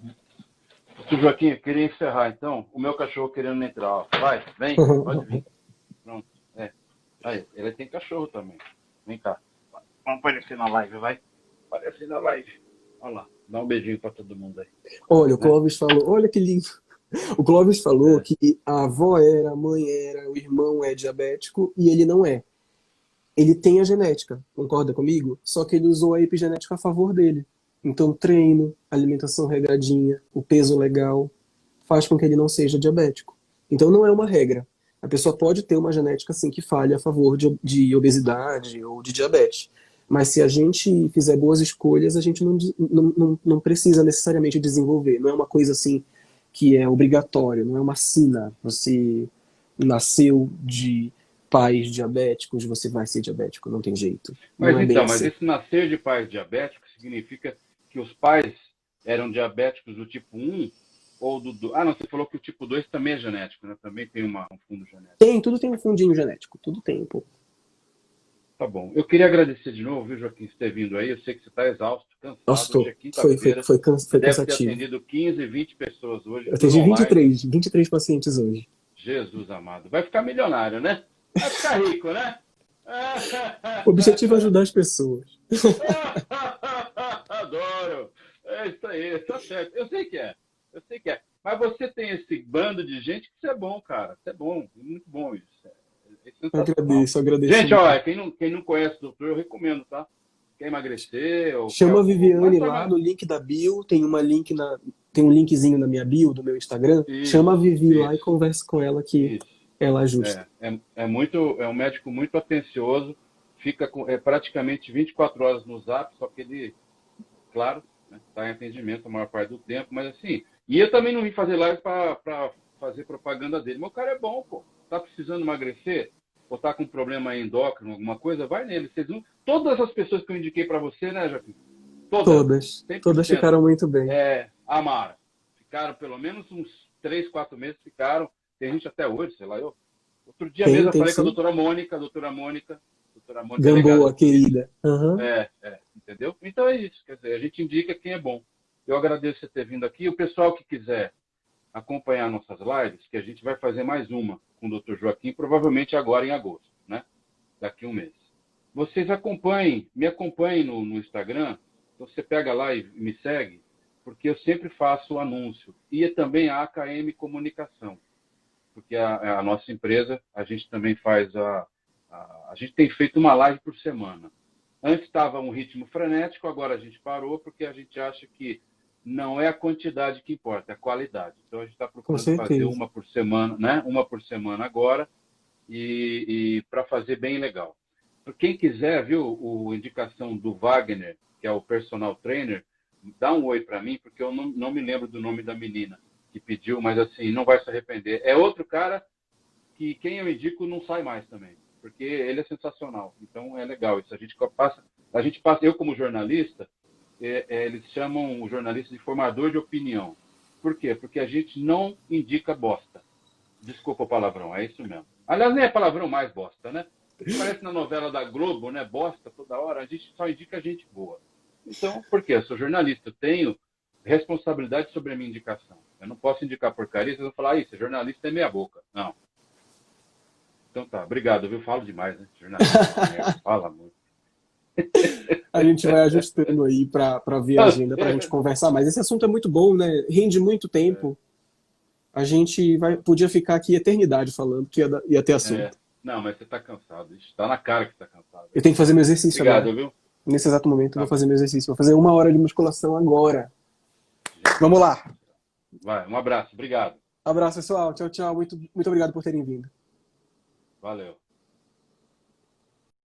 Seu Joaquim, eu queria encerrar então. O meu cachorro querendo entrar. Ó. Vai, vem, pode vir. Pronto. Aí, ele tem cachorro também. Vem cá. Vamos aparecer na live, vai. Aparecer na live. Olha lá. Dá um beijinho pra todo mundo aí. Olha, o Clóvis falou, olha que lindo. O Clóvis falou que a avó era, a mãe era, o irmão é diabético e ele não é. Ele tem a genética, concorda comigo? Só que ele usou a epigenética a favor dele. Então, treino, alimentação regradinha, o peso legal, faz com que ele não seja diabético. Então, não é uma regra. A pessoa pode ter uma genética, assim, que falhe a favor de obesidade ou de diabetes. Mas se a gente fizer boas escolhas, a gente não precisa necessariamente desenvolver. Não é uma coisa, assim, que é obrigatório, não é uma sina. Você nasceu de pais diabéticos, você vai ser diabético, não tem jeito. Mas Não é bem então, mas assim. esse nascer de pais diabéticos significa que os pais eram diabéticos do tipo 1 ou do... Ah, não, você falou que o tipo 2 também é genético, né? Também tem um fundo genético. Tudo tem um fundinho genético, tudo tem, pô. Tá bom. Eu queria agradecer de novo, viu, Joaquim, por ter vindo aí. Eu sei que você está exausto, cansado. Nossa, Hoje é foi quinta-feira. foi Você deve ter cansativo. atendido 15, 20 pessoas hoje, Eu tudo atendi online. 23 pacientes hoje. Jesus amado. Vai ficar milionário, né? Vai ficar rico, né? O objetivo é ajudar as pessoas. Adoro. É isso aí, tá certo. Eu sei que é. Eu sei que é. Mas você tem esse bando de gente que isso é bom, cara. Isso é bom. É muito bom isso. É sensacional. Agradeço Gente, muito. olha, quem não conhece o doutor, eu recomendo, tá? Quer emagrecer ou quer Chama a Viviane mas lá no link da bio, tem um linkzinho na minha bio do meu Instagram. Chama a Vivi lá e isso, conversa com ela que isso. ela ajusta. É um médico muito atencioso, fica praticamente 24 horas no Zap, só que ele, claro, está em atendimento a maior parte do tempo, mas assim, e eu também não vim fazer live para fazer propaganda dele, mas o cara é bom, pô. Tá precisando emagrecer? Ou tá com problema endócrino, alguma coisa? Vai nele. Vocês não... Todas as pessoas que eu indiquei para você, né, Joaquim? Todas 100%. ficaram muito bem. Amaram. Ficaram pelo menos uns 3, 4 meses, ficaram. Tem gente até hoje, sei lá, eu. Outro dia mesmo eu falei com a doutora Mônica. Gamboa, querida. Uhum. Entendeu? Então é isso. Quer dizer, a gente indica quem é bom. Eu agradeço você ter vindo aqui. O pessoal que quiser acompanhar nossas lives, que a gente vai fazer mais uma com o Dr. Joaquim, provavelmente agora em agosto, né? Daqui a um mês. Vocês me acompanhem no Instagram. Então você pega lá e me segue, porque eu sempre faço o anúncio. E também a AKM Comunicação, porque a nossa empresa, a gente também faz a gente tem feito uma live por semana. Antes estava um ritmo frenético, agora a gente parou porque a gente acha que não é a quantidade que importa, é a qualidade. Então a gente está procurando fazer uma por semana, né? Uma por semana agora, e para fazer bem legal. Para quem quiser, viu, a indicação do Wagner, que é o personal trainer, dá um oi para mim, porque eu não me lembro do nome da menina que pediu, mas assim, não vai se arrepender. É outro cara que quem eu indico não sai mais também, porque ele é sensacional. Então é legal isso. A gente passa, eu como jornalista, eles chamam o jornalista de formador de opinião. Por quê? Porque a gente não indica bosta. Desculpa o palavrão, é isso mesmo. Aliás, nem é palavrão mais bosta, né? Parece na novela da Globo, né? Bosta toda hora. A gente só indica gente boa. Então, por quê? Eu sou jornalista, eu tenho responsabilidade sobre a minha indicação. Eu não posso indicar porcaria, vocês vão falar, isso, jornalista é meia boca. Não. Então tá, obrigado, viu? Falo demais, né? Jornalista fala muito. A gente vai ajustando aí para ver a agenda, para a gente conversar mais. Esse assunto é muito bom, né? Rende muito tempo. A gente podia ficar aqui eternidade falando, que ia ter assunto. Não, mas você está cansado. Está na cara que está cansado. Eu tenho que fazer meu exercício agora. Obrigado, viu? Nesse exato momento, eu vou fazer meu exercício. Vou fazer 1 hora de musculação agora. Vamos lá. Vai, um abraço. Obrigado. Abraço, pessoal. Tchau, tchau. Muito obrigado por terem vindo. Valeu.